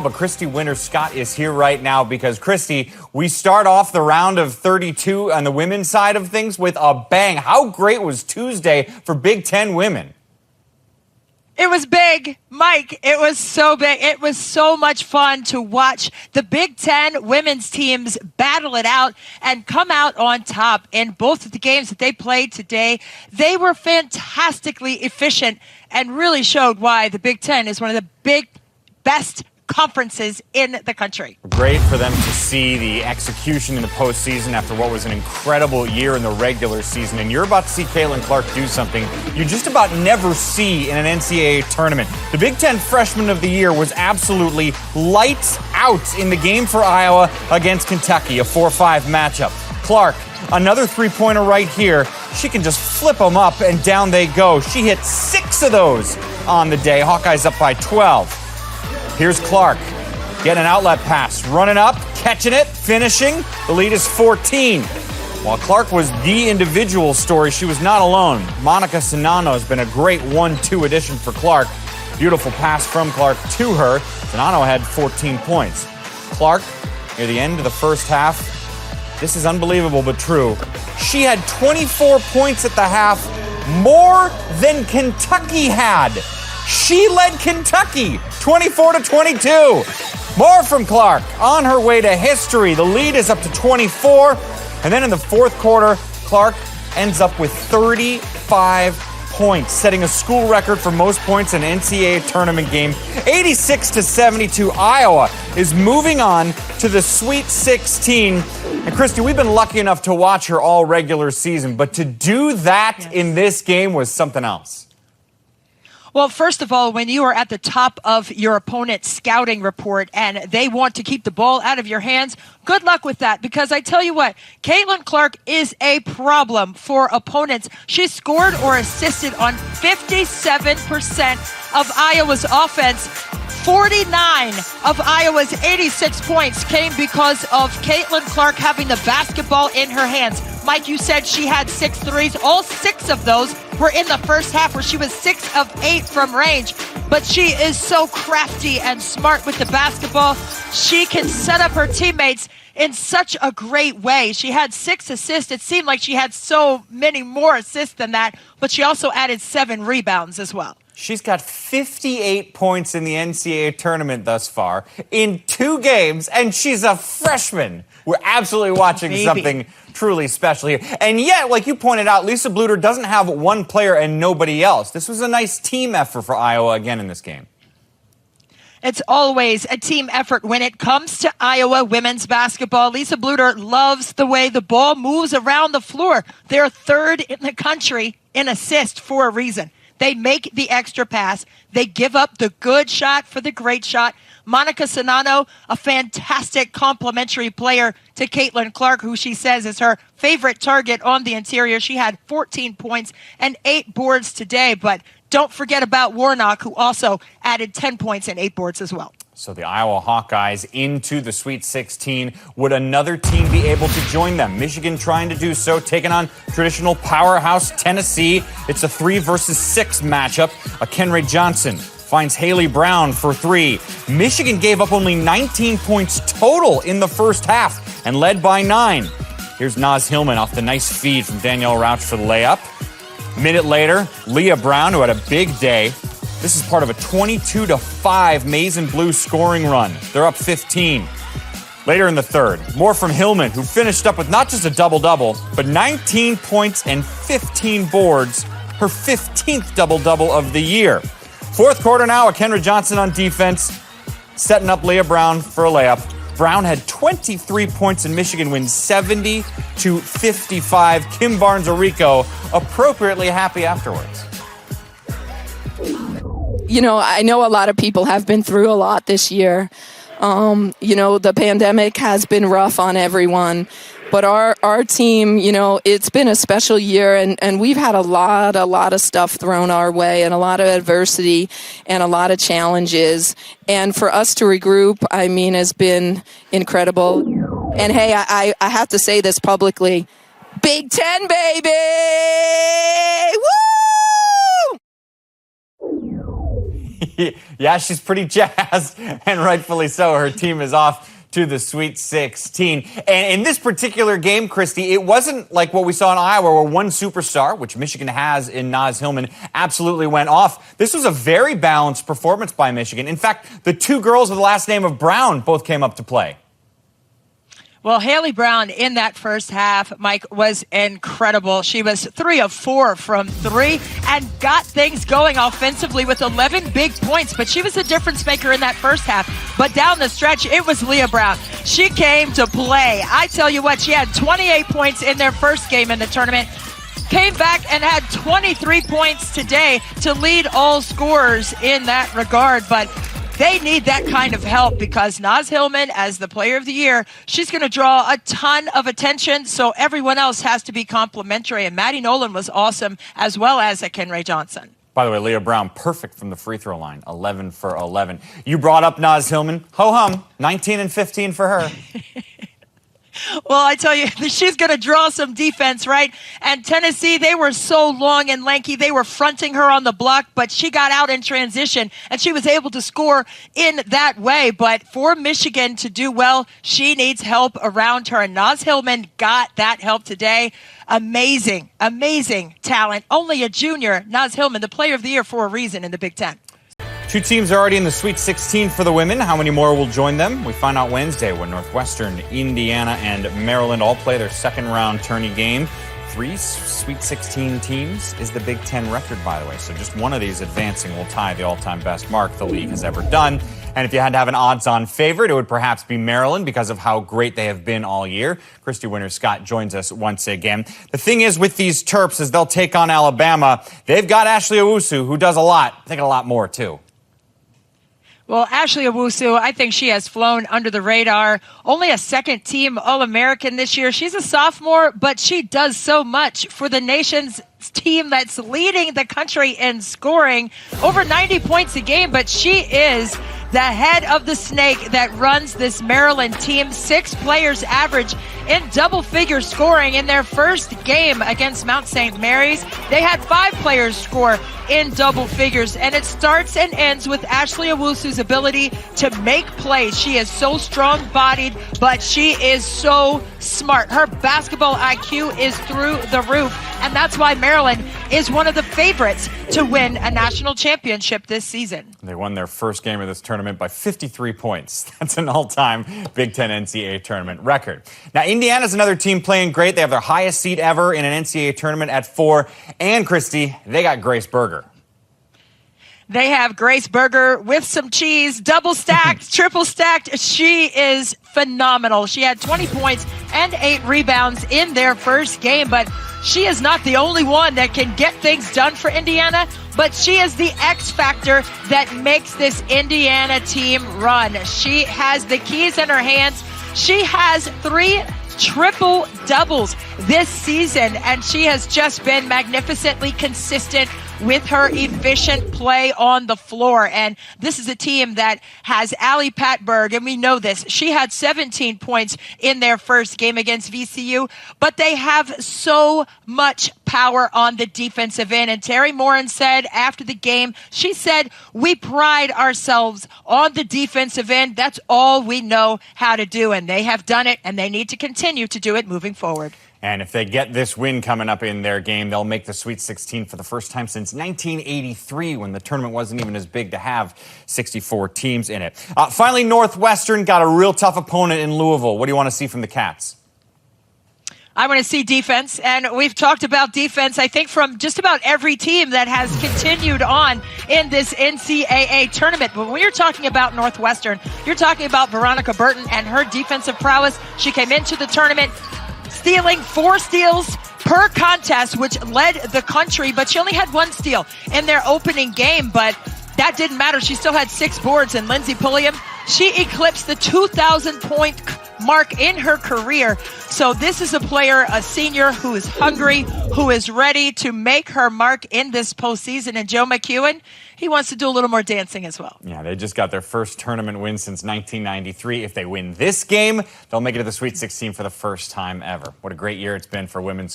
But Christy Winters Scott is here right now because, Christy, we start off the round of 32 on the women's side of things with a bang. How great was Tuesday for Big Ten women? It was big, Mike. It was so big. It was so much fun to watch the Big Ten women's teams battle it out and come out on top in both of the games that they played today. They were fantastically efficient and really showed why the Big Ten is one of the best conferences in the country. Great for them to see the execution in the postseason after what was an incredible year in the regular season. And you're about to see Caitlin Clark do something you just about never see in an NCAA tournament. The Big Ten Freshman of the Year was absolutely lights out in the game for Iowa against Kentucky, a 4-5 matchup. Clark, another three-pointer right here. She can just flip them up and down they go. She hit 6 of those on the day. Hawkeyes up by 12. Here's Clark, getting an outlet pass, running up, catching it, finishing. The lead is 14. While Clark was the individual story, she was not alone. Monica Sinano has been a great 1-2 addition for Clark. Beautiful pass from Clark to her. Sinano had 14 points. Clark, near the end of the first half, this is unbelievable but true. She had 24 points at the half, more than Kentucky had. She led Kentucky 24-22. More from Clark on her way to history. The lead is up to 24. And then in the fourth quarter, Clark ends up with 35 points, setting a school record for most points in an NCAA tournament game. 86-72. Iowa is moving on to the Sweet 16. And Christy, we've been lucky enough to watch her all regular season, but to do that in this game was something else. Well, first of all, when you are at the top of your opponent's scouting report and they want to keep the ball out of your hands, good luck with that, because I tell you what, Caitlin Clark is a problem for opponents. She scored or assisted on 57% of Iowa's offense. 49 of Iowa's 86 points came because of Caitlin Clark having the basketball in her hands. Mike, you said she had 6 threes. All 6 of those were in the first half, where she was 6 of 8 from range. But she is so crafty and smart with the basketball. She can set up her teammates in such a great way. She had 6 assists. It seemed like she had so many more assists than that, but she also added 7 rebounds as well. She's got 58 points in the NCAA tournament thus far in 2 games, and she's a freshman. We're absolutely watching something truly special here. And yet, like you pointed out, Lisa Bluter doesn't have one player and nobody else. This was a nice team effort for Iowa again in this game. It's always a team effort when it comes to Iowa women's basketball. Lisa Bluter loves the way the ball moves around the floor. They're 3rd in the country in assists for a reason. They make the extra pass. They give up the good shot for the great shot. Monica Sinano, a fantastic complimentary player to Caitlin Clark, who she says is her favorite target on the interior. She had 14 points and 8 boards today, but don't forget about Warnock, who also added 10 points and 8 boards as well. So the Iowa Hawkeyes into the Sweet 16. Would another team be able to join them? Michigan trying to do so, taking on traditional powerhouse Tennessee. It's a 3 versus 6 matchup. Kenray Johnson finds Haley Brown for 3. Michigan gave up only 19 points total in the first half and led by 9. Here's Naz Hillmon off the nice feed from Danielle Rauch for the layup. Minute later, Leah Brown, who had a big day. This is part of a 22-5 Maize and Blue scoring run. They're up 15. Later in the third, more from Hillmon, who finished up with not just a double-double, but 19 points and 15 boards, her 15th double-double of the year. Fourth quarter now, Kenray Johnson on defense, setting up Leah Brown for a layup. Brown had 23 points and Michigan wins 70-55. Kim Barnes-Orico appropriately happy afterwards. You know, I know a lot of people have been through a lot this year. You know, the pandemic has been rough on everyone. But our team, you know, it's been a special year, and we've had a lot of stuff thrown our way, and a lot of adversity and a lot of challenges. And for us to regroup, I mean, has been incredible. And hey, I have to say this publicly. Big Ten, baby! Woo! Yeah, she's pretty jazzed, and rightfully so. Her team is off to the Sweet 16. And in this particular game, Christy, it wasn't like what we saw in Iowa where one superstar, which Michigan has in Naz Hillmon, absolutely went off. This was a very balanced performance by Michigan. In fact, the two girls with the last name of Brown both came up to play. Well, Haley Brown in that first half, Mike, was incredible. She was 3 of 4 from 3 and got things going offensively with 11 big points. But she was a difference maker in that first half. But down the stretch, it was Leah Brown. She came to play. I tell you what, she had 28 points in their first game in the tournament. Came back and had 23 points today to lead all scorers in that regard. But they need that kind of help because Naz Hillmon, as the player of the year, she's going to draw a ton of attention, so everyone else has to be complimentary. And Maddie Nolan was awesome, as well as Kenray Johnson. By the way, Leah Brown, perfect from the free throw line, 11 for 11. You brought up Naz Hillmon. Ho-hum, 19 and 15 for her. Well, I tell you, she's going to draw some defense, right? And Tennessee, they were so long and lanky. They were fronting her on the block, but she got out in transition, and she was able to score in that way. But for Michigan to do well, she needs help around her, and Naz Hillmon got that help today. Amazing, amazing talent. Only a junior, Naz Hillmon, the player of the year for a reason in the Big Ten. Two teams are already in the Sweet 16 for the women. How many more will join them? We find out Wednesday when Northwestern, Indiana, and Maryland all play their second-round tourney game. 3 Sweet 16 teams is the Big Ten record, by the way. So just one of these advancing will tie the all-time best mark the league has ever done. And if you had to have an odds-on favorite, it would perhaps be Maryland because of how great they have been all year. Christy Winters Scott joins us once again. The thing is with these Terps is they'll take on Alabama. They've got Ashley Owusu, who does a lot. I think a lot more, too. Well, Ashley Owusu, I think she has flown under the radar. Only a second-team All-American this year. She's a sophomore, but she does so much for the nation's team that's leading the country in scoring. Over 90 points a game, but she is the head of the snake that runs this Maryland team. 6 players average in double-figure scoring in their first game against Mount St. Mary's. They had 5 players score in double figures, and it starts and ends with Ashley Owusu's ability to make plays. She is so strong-bodied, but she is so smart. Her basketball IQ is through the roof, and that's why Maryland is one of the favorites to win a national championship this season. They won their first game of this tournament by 53 points. That's an all-time Big Ten NCAA tournament record. Now, Indiana's another team playing great. They have their highest seed ever in an NCAA tournament at 4. And, Christy, they got Grace Berger. They have Grace Berger with some cheese, double stacked, triple stacked. She is phenomenal. She had 20 points and 8 rebounds in their first game, but she is not the only one that can get things done for Indiana, but she is the X factor that makes this Indiana team run. She has the keys in her hands. She has 3 triple doubles this season, and she has just been magnificently consistent with her efficient play on the floor. And this is a team that has Allie Patberg, and we know this. She had 17 points in their first game against VCU, but they have so much power on the defensive end. And Terry Morin said after the game, she said, "We pride ourselves on the defensive end. That's all we know how to do." And they have done it, and they need to continue to do it moving forward. And if they get this win coming up in their game, they'll make the Sweet 16 for the first time since 1983, when the tournament wasn't even as big to have 64 teams in it. Finally, Northwestern got a real tough opponent in Louisville. What do you want to see from the Cats? I want to see defense, and we've talked about defense, I think, from just about every team that has continued on in this NCAA tournament. But when you're talking about Northwestern, you're talking about Veronica Burton and her defensive prowess. She came into the tournament stealing 4 steals per contest, which led the country, but she only had 1 steal in their opening game, but that didn't matter. She still had 6 boards, and Lindsey Pulliam, she eclipsed the 2,000-point mark in her career. So this is a player, a senior, who is hungry, who is ready to make her mark in this postseason. And Joe McEwen, he wants to do a little more dancing as well. Yeah, they just got their first tournament win since 1993. If they win this game, they'll make it to the Sweet 16 for the first time ever. What a great year it's been for women's